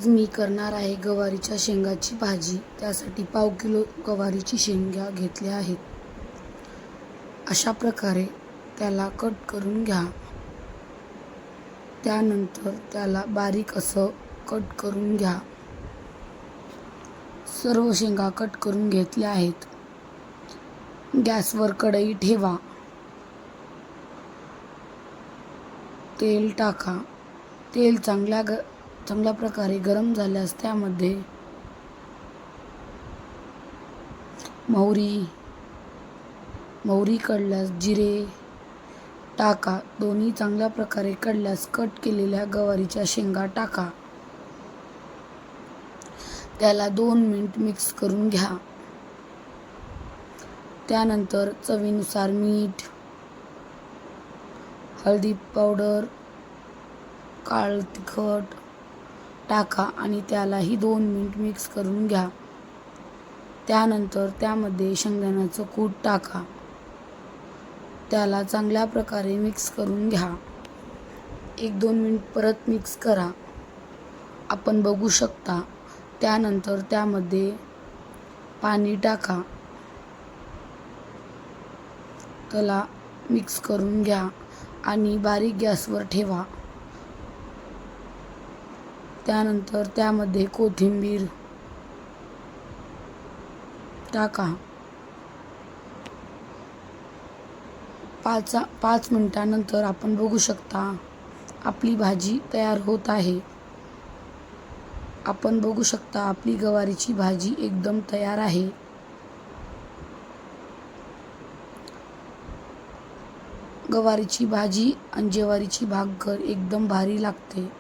आज मी करणार आहे गवारीच्या शेंगाची भाजी. त्यासाठी 1/2 किलो गवारीची शेंगा घेतल्या आहेत. अशा प्रकारे त्याला कट करून घ्या. त्यानंतर त्याला बारीक असं कट करून घ्या. सर्व शेंगा कट करून घेतल्या आहेत. गॅसवर कढई ठेवा. तेल टाका. तेल चांगल्या प्रकारे गरम झाल्यास त्यामध्ये मोहरी कढल्यास जिरे टाका. दोन्ही चांगल्या प्रकारे कढल्यास कट केलेल्या गवारीच्या शेंगा टाका. त्याला 2 मिनिट मिक्स करून घ्या. त्यानंतर चवीनुसार मीठ, हळदी पावडर, काळं तिखट टाका आणि त्यालाही 2 मिनिट मिक्स करून घ्या. त्यानंतर त्यामध्ये शेंगदाण्याचं कूट टाका. त्याला चांगल्या प्रकारे मिक्स करून घ्या. 1-2 मिनिट परत मिक्स करा. आपण बघू शकता. त्यानंतर त्यामध्ये पाणी टाका. त्याला मिक्स करून घ्या आणि बारीक गॅसवर ठेवा. त्यानंतर त्यामध्ये कोथिंबीर टाका. 5 मिनिटानंतर आपण बघू शकता आपली भाजी तयार होत आहे. आपण बघू शकता आपली गवारीची भाजी एकदम तयार आहे. गवारीची भाजी आणि ज्वारीची भाकर एकदम भारी लागते.